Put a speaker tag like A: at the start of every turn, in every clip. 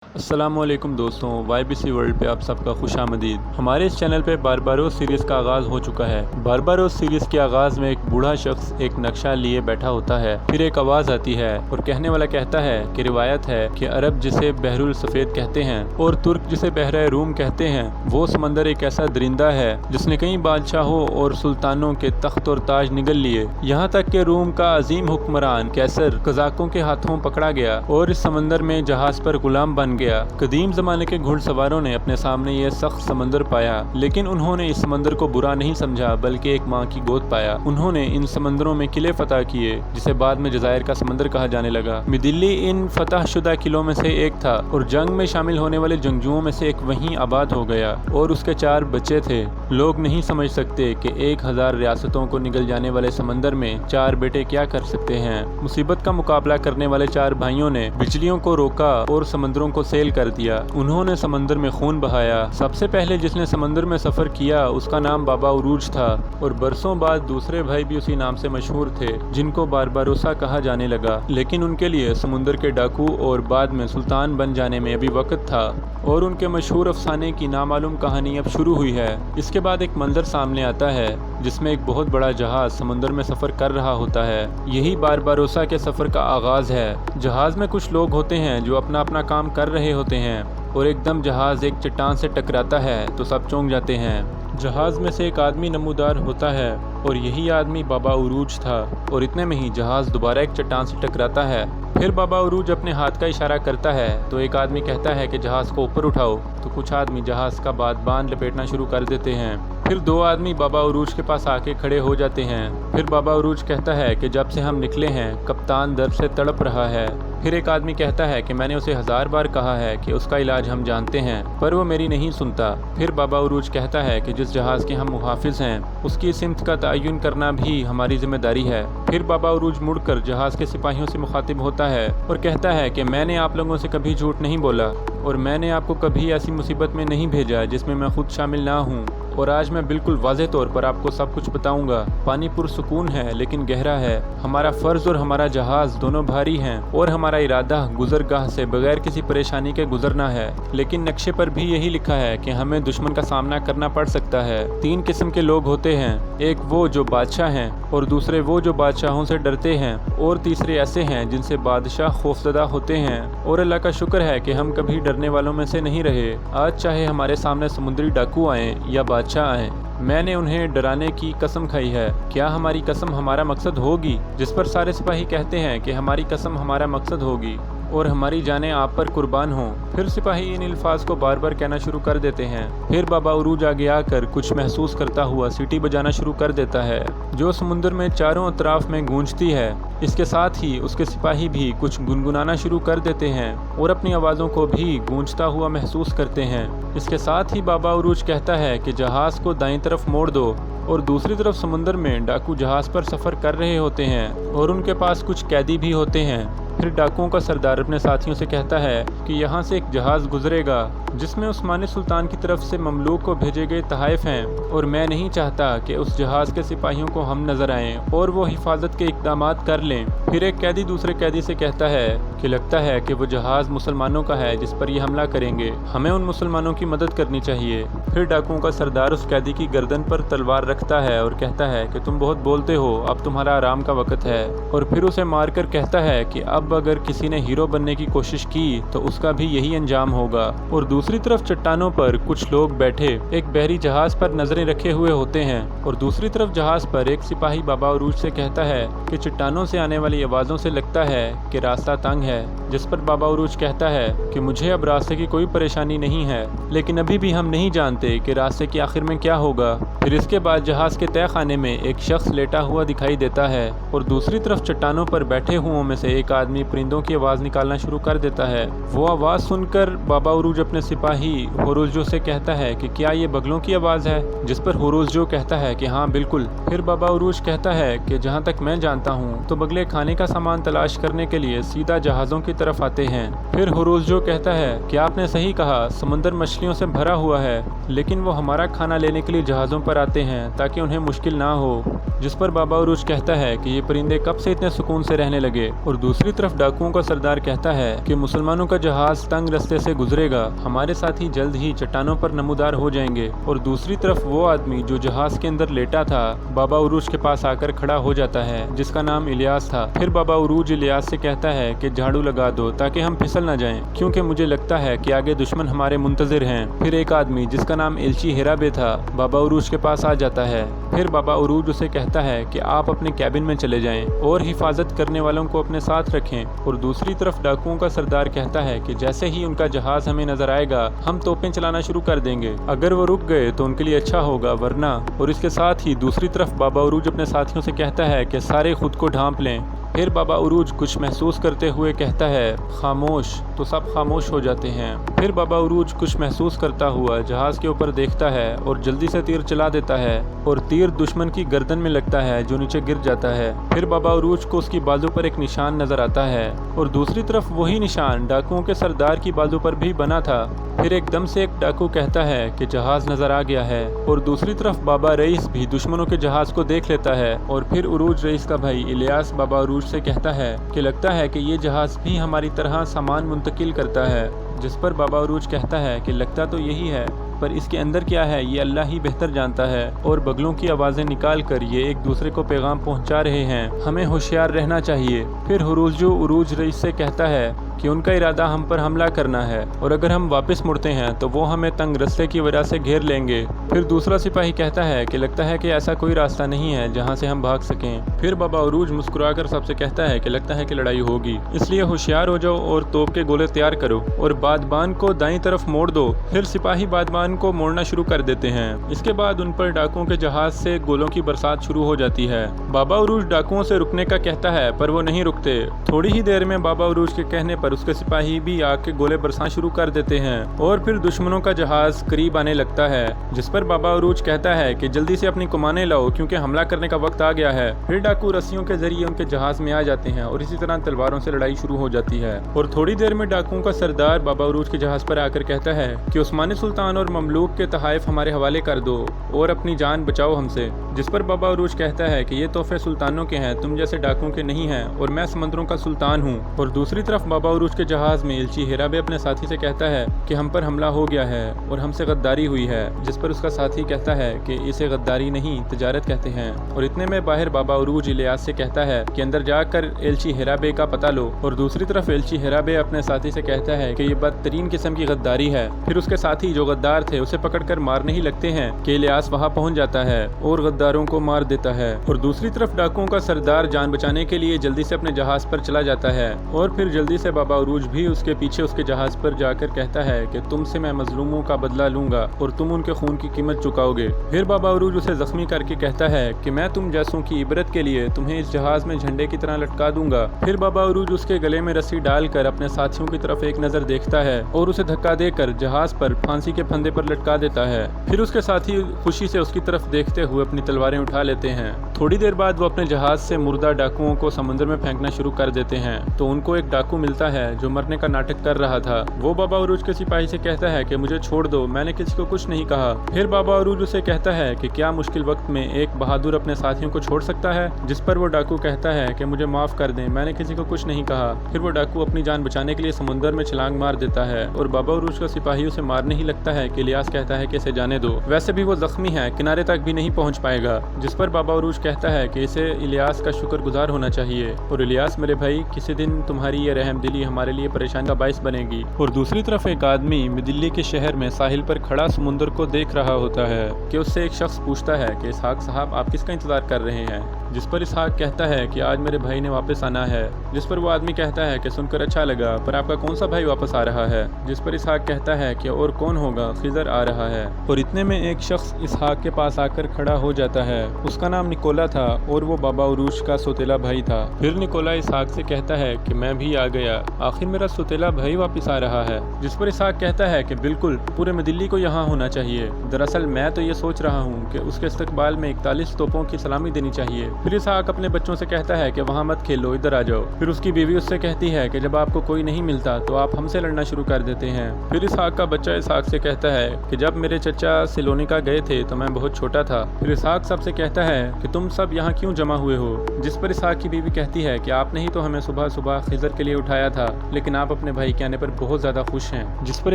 A: السلام علیکم دوستوں، وائی بی سی ورلڈ پہ آپ سب کا خوش آمدید۔ ہمارے اس چینل پہ بارباروس سیریز کا آغاز ہو چکا ہے۔ بارباروس سیریز کے آغاز میں ایک بوڑھا شخص ایک نقشہ لیے بیٹھا ہوتا ہے، پھر ایک آواز آتی ہے اور کہنے والا کہتا ہے کہ روایت ہے کہ عرب جسے بحر السفید کہتے ہیں اور ترک جسے بحر روم کہتے ہیں، وہ سمندر ایک ایسا درندہ ہے جس نے کئی بادشاہوں اور سلطانوں کے تخت اور تاج نگل لیے، یہاں تک کہ روم کا عظیم حکمران کیسر قزاقوں کے ہاتھوں پکڑا گیا اور اس سمندر میں جہاز پر غلام بن گیا۔ قدیم زمانے کے گھڑ سواروں نے اپنے سامنے یہ سخت سمندر پایا، لیکن انہوں نے اس سمندر کو برا نہیں سمجھا بلکہ ایک ماں کی گود پایا۔ انہوں نے ان سمندروں میں قلعے فتح کیے جسے بعد میں جزائر کا سمندر کہا جانے لگا۔ مدلی ان فتح شدہ قلعوں میں سے ایک تھا اور جنگ میں شامل ہونے والے جنگجوؤں میں سے ایک وہیں آباد ہو گیا اور اس کے 4 بچے تھے۔ لوگ نہیں سمجھ سکتے کہ 1000 ریاستوں کو نگل جانے والے سمندر میں 4 بیٹے کیا کر سکتے ہیں۔ مصیبت کا مقابلہ کرنے والے 4 بھائیوں نے بجلیوں کو روکا اور سمندروں کو سیل کر دیا۔ انہوں نے سمندر میں خون بہایا۔ سب سے پہلے جس نے سمندر میں سفر کیا اس کا نام بابا عروج تھا اور برسوں بعد دوسرے بھائی بھی اسی نام سے مشہور تھے جن کو بارباروسا کہا جانے لگا، لیکن ان کے لیے سمندر کے ڈاکو اور بعد میں سلطان بن جانے میں ابھی وقت تھا اور ان کے مشہور افسانے کی نامعلوم کہانی اب شروع ہوئی ہے۔ اس کے بعد ایک منظر سامنے آتا ہے جس میں ایک بہت بڑا جہاز سمندر میں سفر کر رہا ہوتا ہے۔ یہی بارباروسا کے سفر کا آغاز ہے۔ جہاز میں کچھ لوگ ہوتے ہیں جو اپنا کام کر رہے ہوتے ہیں اور ایک دم جہاز ایک چٹان سے ٹکراتا ہے تو سب چونک جاتے ہیں۔ جہاز میں سے ایک آدمی نمودار ہوتا ہے اور یہی آدمی بابا عروج تھا، اور اتنے میں ہی جہاز دوبارہ ایک چٹان سے ٹکراتا ہے۔ پھر بابا عروج اپنے ہاتھ کا اشارہ کرتا ہے تو ایک آدمی کہتا ہے کہ جہاز کو اوپر اٹھاؤ، تو کچھ آدمی جہاز کا بادبان لپیٹنا شروع کر دیتے ہیں۔ پھر 2 آدمی بابا عروج کے پاس آ کے کھڑے ہو جاتے ہیں۔ پھر بابا عروج کہتا ہے کہ جب سے ہم نکلے ہیں کپتان درد سے تڑپ رہا ہے۔ پھر ایک آدمی کہتا ہے کہ میں نے اسے 1000 بار کہا ہے کہ اس کا علاج ہم جانتے ہیں، پر وہ میری نہیں سنتا۔ پھر بابا عروج کہتا ہے کہ جس جہاز کے ہم محافظ ہیں اس کی سمت کا تعین کرنا بھی ہماری ذمہ داری ہے۔ پھر بابا عروج مڑ کر جہاز کے سپاہیوں سے مخاطب ہوتا ہے اور کہتا ہے کہ میں نے آپ لوگوں سے کبھی جھوٹ نہیں بولا اور میں نے آپ کو کبھی ایسی مصیبت میں نہیں بھیجا جس میں خود شامل نہ ہوں، اور آج میں بالکل واضح طور پر آپ کو سب کچھ بتاؤں گا۔ پانی پرسکون ہے لیکن گہرا ہے، ہمارا فرض اور ہمارا جہاز دونوں بھاری ہیں اور ہمارا ارادہ گزرگاہ سے بغیر کسی پریشانی کے گزرنا ہے، لیکن نقشے پر بھی یہی لکھا ہے کہ ہمیں دشمن کا سامنا کرنا پڑ سکتا ہے۔ 3 قسم کے لوگ ہوتے ہیں، ایک وہ جو بادشاہ ہیں، اور دوسرے وہ جو بادشاہوں سے ڈرتے ہیں، اور تیسرے ایسے ہیں جن سے بادشاہ خوفزدہ ہوتے ہیں، اور اللہ کا شکر ہے کہ ہم کبھی ڈرنے والوں میں سے نہیں رہے۔ آج چاہے ہمارے سامنے سمندری ڈاکو آئیں یا بادشاہ آئیں، میں نے انہیں ڈرانے کی قسم کھائی ہے۔ کیا ہماری قسم ہمارا مقصد ہوگی؟ جس پر سارے سپاہی کہتے ہیں کہ ہماری قسم ہمارا مقصد ہوگی اور ہماری جانیں آپ پر قربان ہوں۔ پھر سپاہی ان الفاظ کو بار بار کہنا شروع کر دیتے ہیں۔ پھر بابا عروج آگے آ کر کچھ محسوس کرتا ہوا سیٹی بجانا شروع کر دیتا ہے جو سمندر میں چاروں اطراف میں گونجتی ہے۔ اس کے ساتھ ہی اس کے سپاہی بھی کچھ گنگنانا شروع کر دیتے ہیں اور اپنی آوازوں کو بھی گونجتا ہوا محسوس کرتے ہیں۔ اس کے ساتھ ہی بابا عروج کہتا ہے کہ جہاز کو دائیں طرف موڑ دو، اور دوسری طرف سمندر میں ڈاکو جہاز پر سفر کر رہے ہوتے ہیں اور ان کے پاس کچھ قیدی بھی ہوتے ہیں۔ پھر ڈاکوؤں کا سردار اپنے ساتھیوں سے کہتا ہے کہ یہاں سے ایک جہاز گزرے گا جس میں عثمانی سلطان کی طرف سے مملوک کو بھیجے گئے تحائف ہیں، اور میں نہیں چاہتا کہ اس جہاز کے سپاہیوں کو ہم نظر آئیں اور وہ حفاظت کے اقدامات کر لیں۔ پھر ایک قیدی دوسرے قیدی سے کہتا ہے کہ لگتا ہے کہ وہ جہاز مسلمانوں کا ہے جس پر یہ حملہ کریں گے، ہمیں ان مسلمانوں کی مدد کرنی چاہیے۔ پھر ڈاکوؤں کا سردار اس قیدی کی گردن پر تلوار رکھتا ہے اور کہتا ہے کہ تم بہت بولتے ہو، اب تمہارا آرام کا وقت ہے، اور پھر اسے مار کر کہتا ہے کہ اب اگر کسی نے ہیرو بننے کی کوشش کی تو اس کا بھی یہی انجام ہوگا۔ اور دوسری طرف چٹانوں پر کچھ لوگ بیٹھے ایک بحری جہاز پر نظریں رکھے ہوئے ہوتے ہیں، اور دوسری طرف جہاز پر ایک سپاہی بابا عروج سے کہتا ہے کہ چٹانوں سے آنے والی آوازوں سے لگتا ہے کہ راستہ تنگ ہے، جس پر بابا عروج کہتا ہے کہ مجھے اب راستے کی کوئی پریشانی نہیں ہے، لیکن ابھی بھی ہم نہیں جانتے کہ راستے کے آخر میں کیا ہوگا۔ پھر اس کے بعد جہاز کے تہہ خانے میں ایک شخص لیٹا ہوا دکھائی دیتا ہے، اور دوسری طرف چٹانوں پر بیٹھے ہوں میں سے ایک آدمی پرندوں کی آواز نکالنا شروع کر دیتا ہے۔ وہ آواز سن کر بابا عروج اپنے سپاہی ہورولجو سے کہتا ہے کہ کیا یہ بگلوں کی آواز ہے؟ جس پر ہورولجو کہتا ہے کہ ہاں بالکل۔ پھر بابا عروج کہتا ہے کہ جہاں تک میں جانتا ہوں تو بگلے کھانے کا سامان تلاش کرنے کے لیے سیدھا جہازوں کی طرف آتے ہیں۔ پھر ہورولجو کہتا ہے کہ آپ نے صحیح کہا، سمندر مچھلیوں سے بھرا ہوا ہے، لیکن وہ ہمارا کھانا لینے کے لیے جہازوں پر آتے ہیں تاکہ انہیں مشکل نہ ہو۔ جس پر بابا عروج کہتا ہے کہ یہ پرندے کب سے اتنے سکون سے رہنے لگے، اور دوسری तरफ डाकुओं का सरदार कहता है कि मुसलमानों का जहाज तंग रास्ते से गुजरेगा, हमारे साथी जल्द ही चट्टानों पर नमूदार हो जाएंगे। और दूसरी तरफ वो आदमी जो जहाज के अंदर लेटा था बाबा उरूज के पास आकर खड़ा हो जाता है, जिसका नाम इलियास था। फिर बाबा उरूज इलियास से कहता है कि झाड़ू लगा दो ताकि हम फिसल न जाएं, क्योंकि मुझे लगता है कि आगे दुश्मन हमारे मुंतजिर हैं। फिर एक आदमी जिसका नाम एलची हेराबे था बाबा उरूज के पास आ जाता है। फिर बाबा उरूज उसे कहता है कि आप अपने कैबिन में चले जाएं और हिफाजत करने वालों को अपने साथ रखें। और दूसरी तरफ डाकुओं का सरदार कहता है कि जैसे ही उनका जहाज हमें नजर आएगा हम तोपें चलाना शुरू कर देंगे, अगर वो रुक गए तो उनके लिए अच्छा होगा, वरना। और इसके साथ ही दूसरी तरफ बाबा उरूज अपने साथियों से कहता है कि सारे खुद को ढांप लें। फिर बाबा उरूज कुछ महसूस करते हुए कहता है खामोश, तो सब खामोश हो जाते हैं। फिर बाबा उरूज कुछ महसूस करता हुआ जहाज के ऊपर देखता है और जल्दी से तीर चला देता है और तीर दुश्मन की गर्दन में लगता है जो नीचे गिर जाता है। फिर बाबा उरूज को उसकी बाजू पर एक निशान नजर आता है और दूसरी तरफ वही निशान डाकुओं के सरदार की बाजू पर भी बना था। फिर एकदम से एक डाकू कहता है कि जहाज नजर आ गया है और दूसरी तरफ बाबा रईस भी दुश्मनों के जहाज को देख लेता है। और फिर उरूज रईस का भाई इलियास बाबा उरूज से कहता है कि लगता है कि ये जहाज भी हमारी तरह सामान मुंतकिल करता है, जिस पर बाबा उरूज कहता है कि लगता तो यही है, पर इसके अंदर क्या है ये अल्लाह ही बेहतर जानता है। और बगलों की आवाज़ें निकाल कर ये एक दूसरे को पैगाम पहुंचा रहे हैं, हमें होशियार रहना चाहिए। फिर हुरूजू उरूज रईस से कहता है कि उनका इरादा हम पर हमला करना है और अगर हम वापस मुड़ते हैं तो वो हमें तंग रास्ते की वजह से घेर लेंगे। फिर दूसरा सिपाही कहता है कि लगता है कि ऐसा कोई रास्ता नहीं है जहां से हम भाग सकें। फिर बाबा उरूज मुस्कुराकर सबसे कहता है कि लगता है कि लड़ाई होगी, इसलिए होशियार हो जाओ और तोप के गोले तैयार करो और बादबान को दाईं तरफ मोड़ दो। फिर सिपाही बादबान को मोड़ना शुरू कर देते हैं। इसके बाद उन पर डाकुओं के जहाज से गोलों की बरसात शुरू हो जाती है। बाबा उरूज डाकुओं से रुकने का कहता है पर वो नहीं रुकते। थोड़ी ही देर में बाबा उरूज के कहने पर उसके सिपाही भी आके गोले बरसाना शुरू कर देते हैं और फिर दुश्मनों का जहाज करीब आने लगता है, जिस पर बाबा उरूज कहता है कि जल्दी से अपनी कमानें लाओ क्योंकि हमला करने का वक्त आ गया है। फिर डाकू रस्सियों के जरिए उनके जहाज में आ जाते हैं और इसी तरह तलवारों से लड़ाई शुरू हो जाती है। और थोड़ी देर में डाकुओं का सरदार बाबा उरूज के जहाज पर आकर कहता है कि उस्मानी सुल्तान और ममलूक के तहाइफ हमारे हवाले कर दो और अपनी जान बचाओ हमसे, जिस पर बाबा उरूज कहता है कि ये तोहफे सुल्तानों के हैं, तुम जैसे डाकुओं के नहीं हैं और मैं समंदरों का सुल्तान हूँ। और दूसरी तरफ बाबा उरूज के जहाज में एलची हेराबे अपने साथी से कहता है कि हम पर हमला हो गया है और हमसे गद्दारी हुई है, जिस पर उसका साथी कहता है कि इसे गद्दारी नहीं तिजारत कहते हैं। और इतने में बाहर बाबा उरूज इलियास से कहता है कि अंदर जाकर एलची हेराबे का पता लो। और दूसरी तरफ एलची हेराबे अपने साथी से कहता है कि ये बदतरीन किस्म की गद्दारी है। फिर उसके साथी जो गद्दार थे उसे पकड़कर मारने ही लगते हैं कि इलियास वहां पहुंच जाता है और गद्दारों को मार देता है। और दूसरी तरफ डाकुओं का सरदार जान बचाने के लिए जल्दी से अपने जहाज पर चला जाता है और फिर जल्दी से बाबा उरूज भी उसके पीछे उसके जहाज पर जाकर कहता है कि तुमसे मैं मजलूमों का बदला लूंगा और तुम उनके खून की कीमत चुकाओगे। फिर बाबा उरूज उसे जख्मी करके कहता है कि मैं तुम जैसों की इबरत के लिए तुम्हें इस जहाज में झंडे की तरह लटका दूंगा। फिर बाबा उरूज उसके गले में रस्सी डालकर अपने साथियों की तरफ एक नजर देखता है और उसे धक्का देकर जहाज पर फांसी के फंदे पर लटका देता है। फिर उसके साथी खुशी से उसकी तरफ देखते हुए अपनी तलवारें उठा लेते हैं। थोड़ी देर बाद वो अपने जहाज से मुर्दा डाकुओं को समुद्र में फेंकना शुरू कर देते हैं तो उनको एक डाकू मिलता है जो मरने का नाटक कर रहा था। वो बाबा उरूज के सिपाही से कहता है कि मुझे छोड़ दो, मैंने किसी को कुछ नहीं कहा। फिर बाबा उरूज उसे कहता है कि क्या मुश्किल वक्त में एक बहादुर अपने साथियों को छोड़ सकता है, जिस पर वो डाकू कहता है कि मुझे माफ कर दें, मैंने किसी को कुछ नहीं कहा। फिर वो डाकू अपनी जान बचाने के लिए समुद्र में छलांग मार देता है और बाबा उरूज का सिपाही उसे मारने ही लगता है कि इलियास कहता है कि इसे जाने दो, वैसे भी वो जख्मी है, किनारे तक भी नहीं पहुंच पाएगा। जिस पर बाबा उरूज कहता है कि इसे इलियास का शुक्रगुजार होना चाहिए और इलियास मेरे भाई किसी दिन तुम्हारी ये रहम दिली हमारे लिए परेशानी का बाइस बनेगी। और दूसरी तरफ एक आदमी दिल्ली के शहर में साहिल पर खड़ा समुंदर को देख रहा होता है कि उससे एक शख्स पूछता है कि इसहाक साहब आप किसका इंतजार कर रहे हैं, जिस पर इसहाक कहता है कि आज मेरे भाई ने वापस आना है। जिस पर वो आदमी कहता है कि सुनकर अच्छा लगा, पर आपका कौन सा भाई वापस आ रहा है। जिस पर इसहाक कहता है कि और कौन होगा, खिजर आ रहा है। और इतने में एक शख्स इसहाक के पास आकर खड़ा हो जाता है। उसका नाम निकोला था और वो बाबा उरूज का सौतेला भाई था। फिर निकोला इसहाक से कहता है कि मैं भी आ गया, आखिर मेरा सौतेला भाई वापस आ रहा है। जिस पर इसहाक कहता है कि बिल्कुल पूरे दिल्ली को यहाँ होना चाहिए, दरअसल मैं तो ये सोच रहा हूँ कि उसके इस्तकबाल में 41 तोपों की सलामी देनी चाहिए। फिर इसहाक अपने बच्चों से कहता है कि वहाँ मत खेलो, इधर आ जाओ। फिर उसकी बीवी उससे कहती है कि जब आपको कोई नहीं मिलता तो आप हमसे लड़ना शुरू कर देते हैं। फिर इसहाक का बच्चा इसहाक से कहता है कि जब मेरे चचा सिलोनिका गए थे तो मैं बहुत छोटा था। फिर इसहाक सबसे कहता है कि तुम सब यहाँ क्यों जमा हुए हो? जिस पर इसहाक की बीवी कहती है कि आपने ही तो हमें सुबह सुबह खिज़र के लिए उठाया था, लेकिन आप अपने भाई के आने पर बहुत ज़्यादा खुश हैं। जिस पर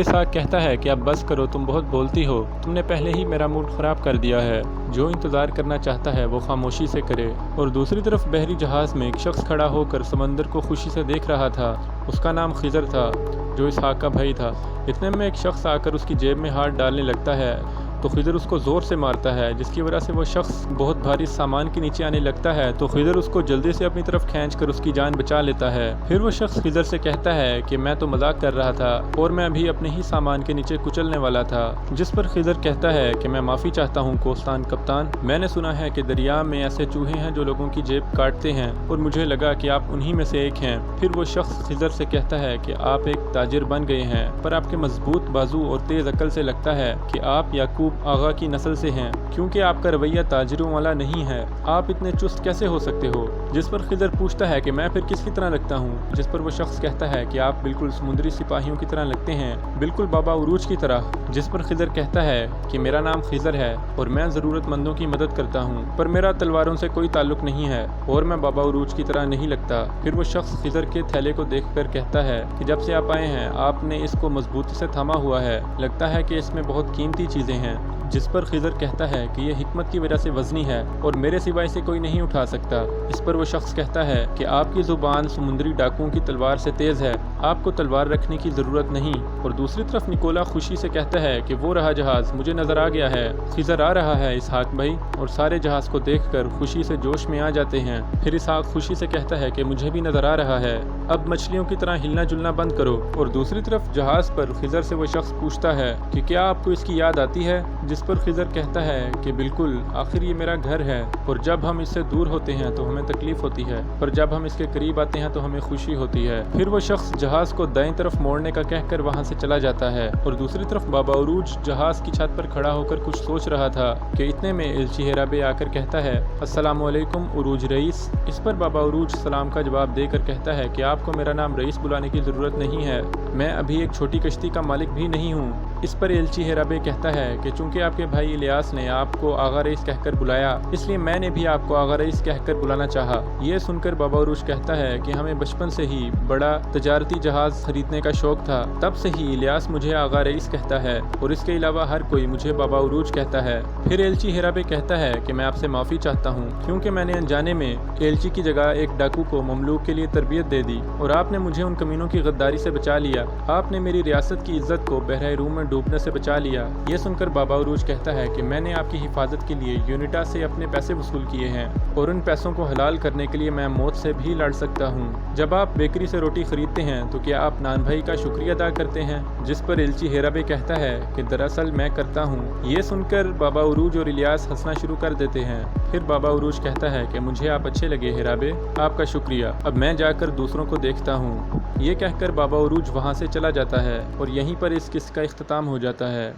A: इसहाक कहता है कि अब बस करो, तुम बहुत बोलती हो, तुमने पहले ही मेरा मूड ख़राब कर दिया है। जो इंतज़ार करना चाहता है वो खामोशी से करे। और दूसरी तरफ बहरी जहाज़ में एक शख्स खड़ा होकर समंदर को खुशी से देख रहा था। उसका नाम खिज़र था, जो इसहाक का भाई था। इतने में एक शख्स आकर उसकी जेब में हाथ डालने लगता है तो खिज़र उसको ज़ोर से मारता है, जिसकी वजह से वो शख्स बहुत भारी सामान के नीचे आने लगता है। तो खिज़र उसको जल्दी से अपनी तरफ खींचकर उसकी जान बचा लेता है। फिर वो शख्स खिज़र से कहता है कि मैं तो मजाक कर रहा था और मैं अभी अपने ही सामान के नीचे कुचलने वाला था। जिस पर खिज़र कहता है कि मैं माफ़ी चाहता हूँ कोस्तान कप्तान, मैंने सुना है कि दरिया में ऐसे चूहे हैं जो लोगों की जेब काटते हैं और मुझे लगा कि आप उन्हीं में से एक हैं। फिर वो शख्स खिज़र से कहता है कि आप एक ताजिर बन गए हैं, पर आपके मजबूत बाजू और तेज़ अकल से लगता है कि आप याकूब आगा की नस्ल से हैं, क्योंकि आपका रवैया ताजिरों वाला नहीं है। आप इतने चुस्त कैसे हो सकते हो? जिस पर खिज़र पूछता है कि मैं फिर किसकी तरह लगता हूँ? जिस पर वो शख्स कहता है कि आप बिल्कुल समुद्री सिपाहियों की तरह लगते हैं, बिल्कुल बाबा उरूज की तरह। जिस पर खिज़र कहता है कि मेरा नाम खिज़र है और मैं ज़रूरतमंदों की मदद करता हूँ, पर मेरा तलवारों से कोई ताल्लुक नहीं है और मैं बाबा उरूज की तरह नहीं लगता। फिर वो शख्स खिज़र के थैले को देखकर कहता है कि जब से आप आए हैं आपने इसको मजबूती से थामा हुआ है, लगता है कि इसमें बहुत कीमती चीज़ें हैं। जिस पर खिज़र कहता है कि यह हिकमत की वजह से वज़नी है और मेरे सिवा इसे कोई नहीं उठा सकता। इस पर वो शख्स कहता है कि आपकी ज़ुबान समुद्री डाकुओं की तलवार से तेज़ है, आपको तलवार रखने की ज़रूरत नहीं। और दूसरी तरफ निकोला खुशी से कहता है कि वो रहा जहाज़, मुझे नज़र आ गया है, खिज़र आ रहा है इसहाक भाई। और सारे जहाज़ को देखकर खुशी से जोश में आ जाते हैं। फिर इसहाक खुशी से कहता है कि मुझे भी नज़र आ रहा है, अब मछलियों की तरह हिलना जुलना बंद करो। और दूसरी तरफ जहाज़ पर खिज़र से वो शख्स पूछता है कि क्या आपको इसकी याद आती है? जिस पर खिज़र कहता है कि बिल्कुल, आखिर ये मेरा घर है और जब हम इससे दूर होते हैं तो हमें तकलीफ होती है, पर जब हम इसके करीब आते हैं तो हमें खुशी होती है। फिर वो शख्स जहाज़ को दाएं तरफ मोड़ने का कहकर वहां से चला जाता है। और दूसरी तरफ बाबा उरूज जहाज़ की छत पर खड़ा होकर कुछ सोच रहा था कि इतने में एलची हेराबे आकर कहता है अस्सलाम वालेकुम उरूज रईस। इस पर बाबा उरूज सलाम का जवाब देकर कहता है कि आपको मेरा नाम रईस बुलाने की ज़रूरत नहीं है, मैं अभी एक छोटी कश्ती का मालिक भी नहीं हूँ। इस पर एलची हेराबे कहता है कि चूंकि आपके भाई इलियास ने आपको आगा रईस कहकर बुलाया, इसलिए मैंने भी आपको आगा रईस कहकर बुलाना चाहा। ये सुनकर बाबा उरूज कहता है कि हमें बचपन से ही बड़ा तजारती जहाज खरीदने का शौक था, तब से ही इलियास मुझे आगा रईस कहता है और इसके अलावा हर कोई मुझे बाबा उरूज कहता है। फिर एलची हेराबे कहता है कि मैं आपसे माफ़ी चाहता हूँ, क्योंकि मैंने अनजाने में एलची की जगह एक डाकू को ममलूक के लिए तरबियत दे दी और आपने मुझे उन कमीनों की गद्दारी से बचा लिया। आपने मेरी रियासत की इज्जत को बहरे रूम में डूबने से बचा लिया। ये सुनकर बाबा उरूज कहता है कि मैंने आपकी हिफाजत के लिए यूनिटा से अपने पैसे वसूल किए हैं और उन पैसों को हलाल करने के लिए मैं मौत से भी लड़ सकता हूँ। जब आप बेकरी से रोटी खरीदते हैं तो क्या आप नान भाई का शुक्रिया अदा करते हैं? जिस पर एलची हेराबे कहता है कि दरअसल मैं करता हूँ। ये सुनकर बाबा उरूज और इलियास हंसना शुरू कर देते हैं। फिर बाबा उरूज कहता है कि मुझे आप अच्छे लगे हेराबे, आपका शुक्रिया, अब मैं जाकर दूसरों को देखता हूँ। ये कहकर बाबा उरूज वहाँ से चला जाता है और यहीं पर इस किस्से का इख्तिताम हो जाता है।